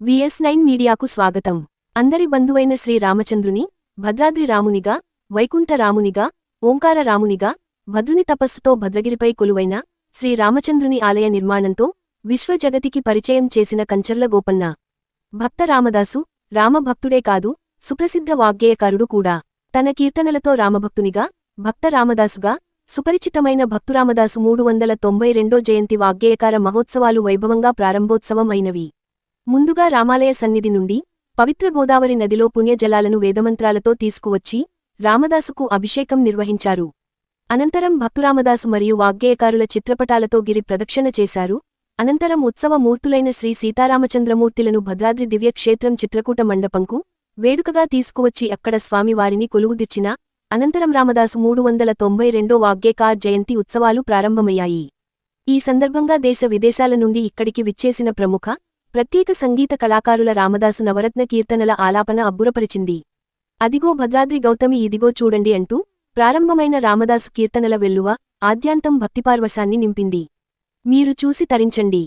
VS9 మీడియాకు స్వాగతం. అందరి బంధువైన శ్రీ రామచంద్రుని, భద్రాద్రి రామునిగా, వైకుంఠ రామునిగా, ఓంకార రామునిగా, భద్రుని తపస్సుతో భద్రగిరిపై కొలువైన శ్రీ రామచంద్రుని ఆలయ నిర్మాణంతో విశ్వజగతికి పరిచయం చేసిన కంచర్ల గోపన్న భక్త రామదాసు రామభక్తుడే కాదు, సుప్రసిద్ధ వాగ్గేయకారుడు కూడా. తన కీర్తనలతో రామభక్తునిగా, భక్త రామదాసుగా సుపరిచితమైన భక్తురామదాసు 392 జయంతి వాగ్గేయకార మహోత్సవాలు వైభవంగా ప్రారంభోత్సవం అయినవి. ముందుగా రామాలయ సన్నిధి నుండి పవిత్ర గోదావరి నదిలో పుణ్యజలాలను వేదమంత్రాలతో తీసుకువచ్చి రామదాసుకు అభిషేకం నిర్వహించారు. అనంతరం భక్తురామదాసు మరియు వాగ్గేయకారుల చిత్రపటాలతో గిరి ప్రదక్షిణ చేశారు. అనంతరం ఉత్సవ మూర్తులైన శ్రీ సీతారామచంద్రమూర్తిలను భద్రాద్రి దివ్యక్షేత్రం చిత్రకూట మండపంకు వేడుకగా తీసుకువచ్చి అక్కడ స్వామివారిని కొలువుదీర్చిన అనంతరం రామదాసు 392 వాగ్గేయకార్ జయంతి ఉత్సవాలు ప్రారంభమయ్యాయి. ఈ సందర్భంగా దేశ విదేశాల నుండి ఇక్కడికి విచ్చేసిన ప్రముఖ ప్రత్యేక సంగీత కళాకారుల రామదాసు నవరత్న కీర్తనల ఆలాపన అబ్బురపరిచింది. అదిగో భద్రాద్రి గౌతమి ఇదిగో చూడండి అంటూ ప్రారంభమైన రామదాసు కీర్తనల వెల్లువ ఆద్యాంతం భక్తిపార్వశాన్ని నింపింది. మీరు చూసి తరించండి.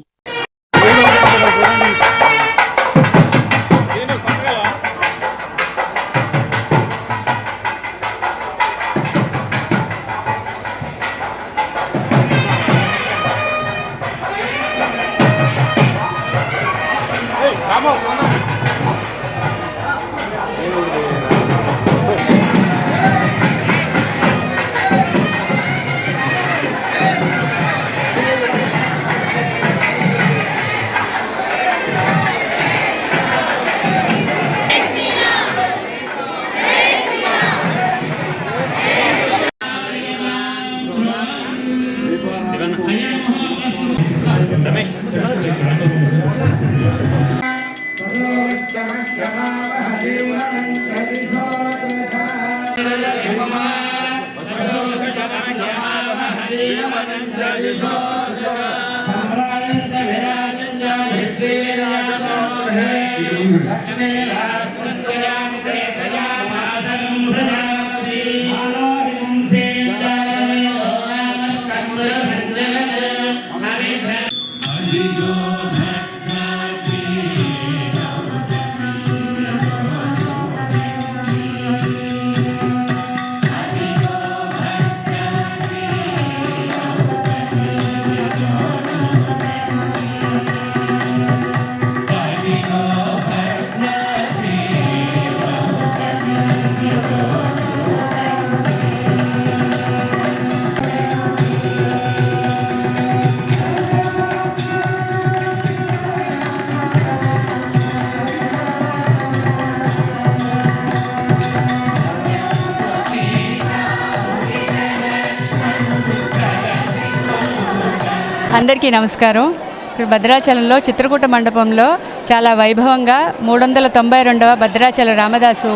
అందరికీ నమస్కారం. ఇప్పుడు భద్రాచలంలో చిత్రకూట మండపంలో చాలా వైభవంగా 392వ భద్రాచల రామదాసు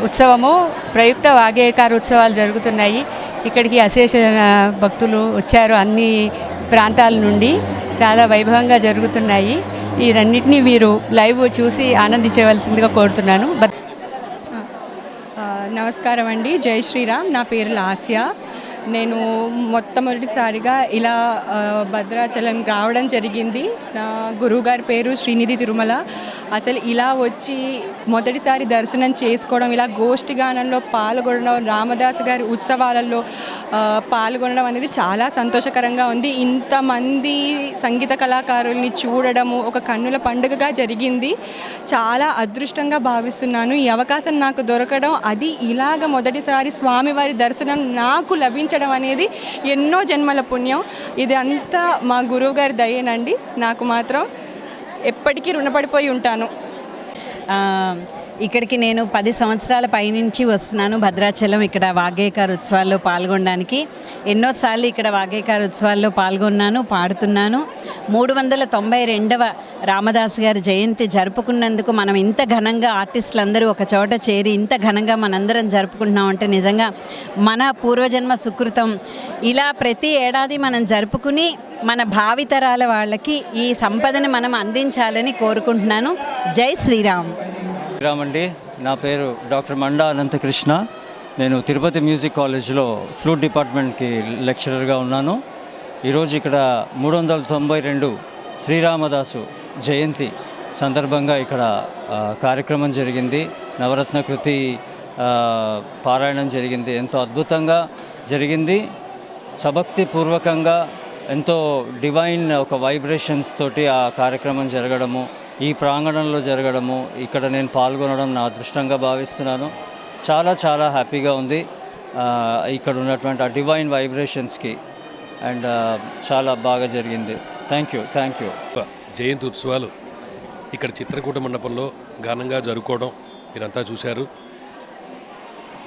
ఉత్సవము ప్రయుక్త వాగ్గేయకార ఉత్సవాలు జరుగుతున్నాయి. ఇక్కడికి అశేష భక్తులు వచ్చారు. అన్ని ప్రాంతాల నుండి చాలా వైభవంగా జరుగుతున్నాయి. ఇదన్నిటినీ మీరు లైవ్ చూసి ఆనందించవలసిందిగా కోరుతున్నాను. నమస్కారం అండి. జై శ్రీరామ్. నా పేరు లాస్య. నేను మొట్టమొదటిసారిగా ఇలా భద్రాచలం రావడం జరిగింది. నా గురువుగారి పేరు శ్రీనిధి తిరుమల. అసలు ఇలా వచ్చి మొదటిసారి దర్శనం చేసుకోవడం, ఇలా గోష్ఠి గానంలో పాల్గొనడం, రామదాసు గారి ఉత్సవాలలో పాల్గొనడం అనేది చాలా సంతోషకరంగా ఉంది. ఇంతమంది సంగీత కళాకారుల్ని చూడడము ఒక కన్నుల పండుగగా జరిగింది. చాలా అదృష్టంగా భావిస్తున్నాను. ఈ అవకాశం నాకు దొరకడం, అది ఇలాగ మొదటిసారి స్వామివారి దర్శనం నాకు లభించడం అనేది ఎన్నో జన్మల పుణ్యం. ఇది అంతా మా గురువు గారి దయేనండి. నాకు మాత్రం ఎప్పటికీ రుణపడిపోయి ఉంటాను. ఇక్కడికి నేను 10 సంవత్సరాల పైనుంచి వస్తున్నాను భద్రాచలం. ఇక్కడ వాగ్గేయకార ఉత్సవాల్లో పాల్గొనడానికి ఎన్నోసార్లు ఇక్కడ వాగ్గేయకార ఉత్సవాల్లో పాల్గొన్నాను, పాడుతున్నాను. 392వ రామదాసు గారి జయంతి జరుపుకున్నందుకు మనం ఇంత ఘనంగా ఆర్టిస్టులందరూ ఒక చోట చేరి ఇంత ఘనంగా మనందరం జరుపుకుంటున్నామంటే నిజంగా మన పూర్వజన్మ సుకృతం. ఇలా ప్రతి ఏడాది మనం జరుపుకుని మన భావితరాల వాళ్ళకి ఈ సంపదని మనం అందించాలని కోరుకుంటున్నాను. జై శ్రీరామ్. రామండి, నా పేరు డాక్టర్ మండా అనంతకృష్ణ. నేను తిరుపతి మ్యూజిక్ కాలేజ్లో ఫ్లూట్ డిపార్ట్మెంట్కి లెక్చరర్గా ఉన్నాను. ఈరోజు ఇక్కడ 392 శ్రీరామదాసు జయంతి సందర్భంగా ఇక్కడ కార్యక్రమం జరిగింది. నవరత్న కృతి పారాయణం జరిగింది. ఎంతో అద్భుతంగా జరిగింది. సభక్తిపూర్వకంగా ఎంతో డివైన్ ఒక వైబ్రేషన్స్ తోటి ఆ కార్యక్రమం జరగడము, ఈ ప్రాంగణంలో జరగడము, ఇక్కడ నేను పాల్గొనడం నా అదృష్టంగా భావిస్తున్నాను. చాలా చాలా హ్యాపీగా ఉంది ఇక్కడ ఉన్నటువంటి ఆ డివైన్ వైబ్రేషన్స్కి. అండ్ చాలా బాగా జరిగింది. Thank you. జయంతి ఉత్సవాలు ఇక్కడ చిత్రకూట మండపంలో ఘనంగా జరుపుకోవడం మీరంతా చూశారు.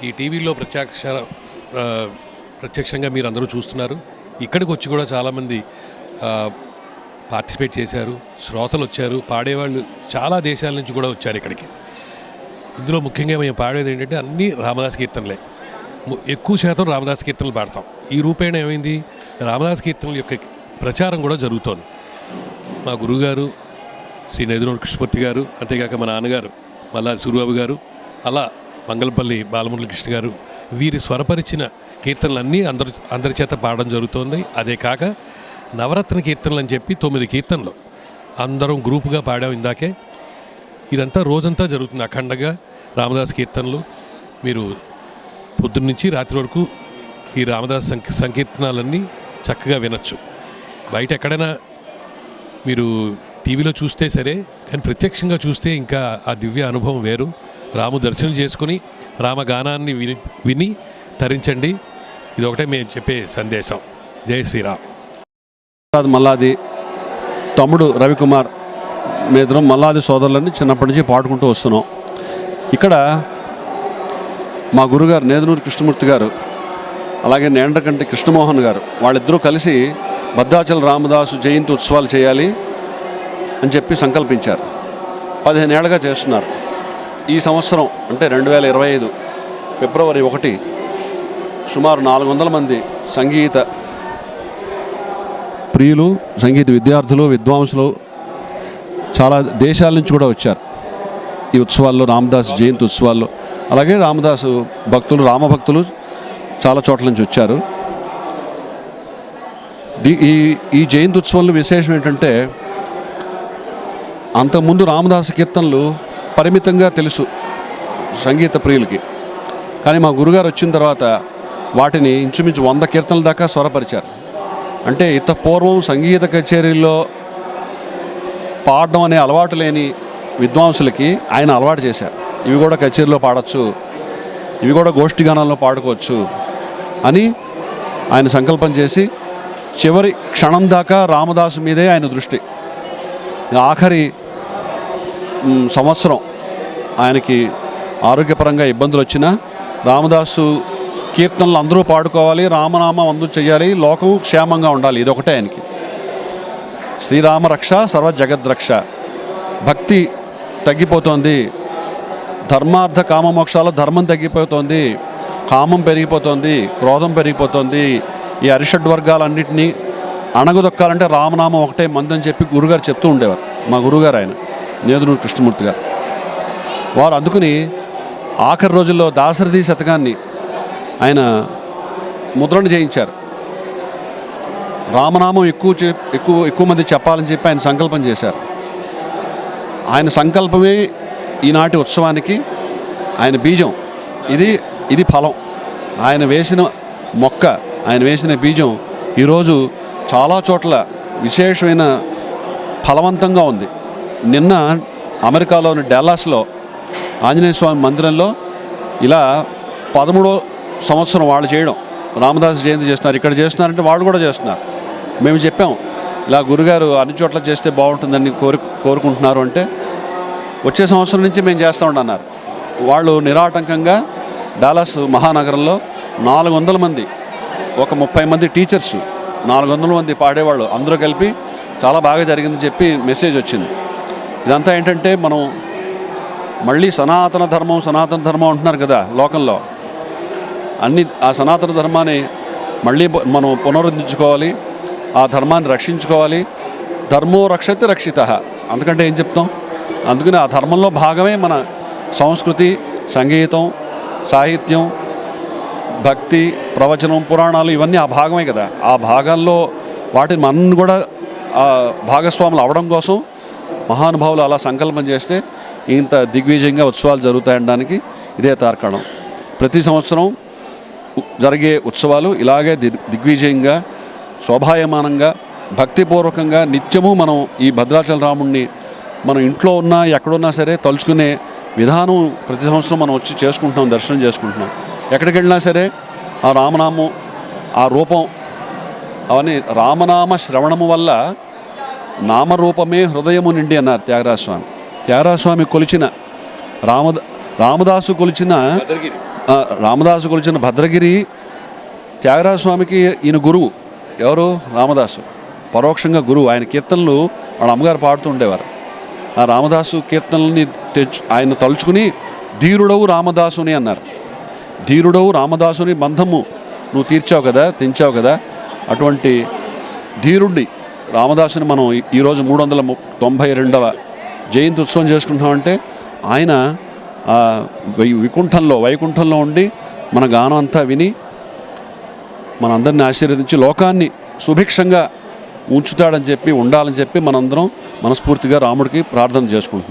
ఈ టీవీలో ప్రత్యక్షంగా మీరు అందరూ చూస్తున్నారు. ఇక్కడికి వచ్చి కూడా చాలామంది పార్టిసిపేట్ చేశారు, శ్రోతలు వచ్చారు, పాడేవాళ్ళు చాలా దేశాల నుంచి కూడా వచ్చారు ఇక్కడికి. ఇందులో ముఖ్యంగా మేము పాడేది ఏంటంటే అన్నీ రామదాస్ కీర్తనలే, ఎక్కువ శాతం రామదాస్ కీర్తనలు పాడతాం. ఈ రూపేణ ఏమైంది, రామదాస్ కీర్తనల యొక్క ప్రచారం కూడా జరుగుతోంది. మా గురువుగారు శ్రీ నేదునూరి కృష్ణమూర్తి గారు, అంతేకాక మా నాన్నగారు మల్లాది సూరిబాబు గారు, అలా మంగళపల్లి బాలమురళీ కృష్ణ గారు, వీరి స్వరపరిచిన కీర్తనలన్నీ అందరి చేత పాడడం జరుగుతోంది. అదే కాక నవరత్న కీర్తనలు అని చెప్పి 9 కీర్తనలు అందరం గ్రూపుగా పాడాం ఇందాకే. ఇదంతా రోజంతా జరుగుతుంది అఖండగా రామదాస్ కీర్తనలు. మీరు పొద్దున్న నుంచి రాత్రి వరకు ఈ రామదాస్ సంకీర్తనాలన్నీ చక్కగా వినొచ్చు. బయట ఎక్కడైనా మీరు టీవీలో చూస్తే సరే, కానీ ప్రత్యక్షంగా చూస్తే ఇంకా ఆ దివ్య అనుభవం వేరు. రాము దర్శనం చేసుకుని రామగానాన్ని విని తరించండి. ఇదొకటే మేము చెప్పే సందేశం. జై శ్రీరామ్. మల్లాది తమ్ముడు రవికుమార్, మేమిద్దరం మల్లాది సోదరులని చిన్నప్పటి నుంచి పాడుకుంటూ వస్తున్నాం. ఇక్కడ మా గురుగారు నేదునూరి కృష్ణమూర్తి గారు, అలాగే నేండ్రకంటి కృష్ణమోహన్ గారు, వాళ్ళిద్దరూ కలిసి భద్రాచల రామదాసు జయంతి ఉత్సవాలు చేయాలి అని చెప్పి సంకల్పించారు. 15 ఏళ్ళగా చేస్తున్నారు. ఈ సంవత్సరం అంటే 2025 ఫిబ్రవరి 1 సుమారు 400 మంది సంగీత ప్రియులు, సంగీత విద్యార్థులు, విద్వాంసులు చాలా దేశాల నుంచి కూడా వచ్చారు ఈ ఉత్సవాల్లో, రామదాస్ జయంతి ఉత్సవాల్లో. అలాగే రామదాసు భక్తులు, రామభక్తులు చాలా చోట్ల నుంచి వచ్చారు. ఈ జయంతి ఉత్సవంలో విశేషం ఏంటంటే, అంతకుముందు రామదాసు కీర్తనలు పరిమితంగా తెలుసు సంగీత ప్రియులకి, కానీ మా గురుగారు వచ్చిన తర్వాత వాటిని ఇంచుమించు 100 కీర్తనల దాకా స్వరపరిచారు. అంటే ఇంత పూర్వం సంగీత కచేరీల్లో పాడడం అనే అలవాటు లేని విద్వాంసులకి ఆయన అలవాటు చేశారు. ఇవి కూడా కచేరీలో పాడవచ్చు, ఇవి కూడా గోష్ఠి గానాల్లో పాడుకోవచ్చు అని ఆయన సంకల్పం చేసి చివరి క్షణం దాకా రామదాసు మీదే ఆయన దృష్టి. ఆఖరి సంవత్సరం ఆయనకి ఆరోగ్యపరంగా ఇబ్బందులు వచ్చినా రామదాసు కీర్తనలు అందరూ పాడుకోవాలి, రామనామం అందరూ చేయాలి, లోకం క్షేమంగా ఉండాలి, ఇదొకటే ఆయనకి. శ్రీరామ రక్ష సర్వ జగద్రక్ష. భక్తి తగ్గిపోతోంది, ధర్మార్థ కామమోక్షాల ధర్మం తగ్గిపోతోంది, కామం పెరిగిపోతోంది, క్రోధం పెరిగిపోతోంది. ఈ అరిషడ్ వర్గాలన్నింటినీ అణగదొక్కాలంటే రామనామం ఒకటే మందని చెప్పి గురుగారు చెప్తూ ఉండేవారు. మా గురుగారు ఆయన నేదునూరి కృష్ణమూర్తి గారు. వారు అందుకుని ఆఖరి రోజుల్లో దాశరథి శతకాన్ని ఆయన ముద్రణ చేయించారు. రామనామం ఎక్కువ మంది చెప్పాలని చెప్పి ఆయన సంకల్పం చేశారు. ఆయన సంకల్పమే ఈనాటి ఉత్సవానికి ఆయన బీజం. ఇది ఫలం. ఆయన వేసిన మొక్క, ఆయన వేసిన బీజం ఈరోజు చాలా చోట్ల విశేషమైన ఫలవంతంగా ఉంది. నిన్న అమెరికాలోని డల్లాస్లో ఆంజనేయ స్వామి మందిరంలో ఇలా 13వ సంవత్సరం వాళ్ళు చేయడం, రామదాసు జయంతి చేస్తున్నారు. ఇక్కడ చేస్తున్నారంటే వాళ్ళు కూడా చేస్తున్నారు. మేము చెప్పాం ఇలా గురుగారు అన్ని చోట్ల చేస్తే బాగుంటుందని కోరుకుంటున్నారు అంటే, వచ్చే సంవత్సరం నుంచి మేము చేస్తూ ఉండన్నారు. వాళ్ళు నిరాటంకంగా డాలస్ మహానగరంలో 400 మంది, ఒక 30 మంది టీచర్స్, 400 మంది పాడేవాళ్ళు అందరూ కలిపి చాలా బాగా జరిగిందని చెప్పి మెసేజ్ వచ్చింది. ఇదంతా ఏంటంటే మనం మళ్ళీ సనాతన ధర్మం అంటున్నారు కదా లోకంలో. ఆ సనాతన ధర్మాన్ని మళ్ళీ మనం పునరుద్ధరించుకోవాలి, ఆ ధర్మాన్ని రక్షించుకోవాలి. ధర్మో రక్షతి రక్షిత, అందుకంటే ఏం చెప్తాం. అందుకని ఆ ధర్మంలో భాగమే మన సంస్కృతి, సంగీతం, సాహిత్యం, భక్తి, ప్రవచనం, పురాణాలు ఇవన్నీ ఆ భాగమే కదా. ఆ భాగాల్లో వాటిని మనం కూడా భాగస్వాములు అవడం కోసం మహానుభావులు అలా సంకల్పం చేస్తే ఇంత దిగ్విజయంగా ఉత్సవాలు జరుగుతాయనడానికి ఇదే తార్కాణం. ప్రతి సంవత్సరం జరిగే ఉత్సవాలు ఇలాగే దిగ్విజయంగా శోభాయమానంగా భక్తిపూర్వకంగా నిత్యము మనం ఈ భద్రాచల రాముడిని మనం ఇంట్లో ఉన్నా ఎక్కడున్నా సరే తలుచుకునే విధానం ప్రతి సంవత్సరం మనం వచ్చి చేసుకుంటున్నాం, దర్శనం చేసుకుంటున్నాం. ఎక్కడికి వెళ్ళినా సరే ఆ రామనామం, ఆ రూపం, అవన్నీ రామనామ శ్రవణము వల్ల నామరూపమే హృదయము నిండి అన్నారు త్యాగరాజస్వామి. త్యాగరాజస్వామి కొలిచిన రామదాసు కొలిచిన భద్రగిరి త్యాగరాజస్వామికి ఈయన గురువు. ఎవరు? రామదాసు. పరోక్షంగా గురువు. ఆయన కీర్తనలు వాళ్ళ అమ్మగారు పాడుతూ ఉండేవారు. ఆ రామదాసు కీర్తనల్ని ఆయన తలుచుకుని ధీరుడవు రామదాసుని అన్నారు. ధీరుడవు రామదాసుని బంధము నువ్వు తీర్చావు కదా, తెంచావు కదా, అటువంటి ధీరుడిని రామదాసుని మనం ఈరోజు 392వ జయంతి ఉత్సవం చేసుకుంటామంటే ఆయన వైకుంఠంలో ఉండి మన గానం అంతా విని మనందరిని ఆశీర్వదించి లోకాన్ని సుభిక్షంగా ఉంచుతాడని చెప్పి, ఉండాలని చెప్పి మనందరం మనస్ఫూర్తిగా రాముడికి ప్రార్థన చేసుకుంటున్నాం.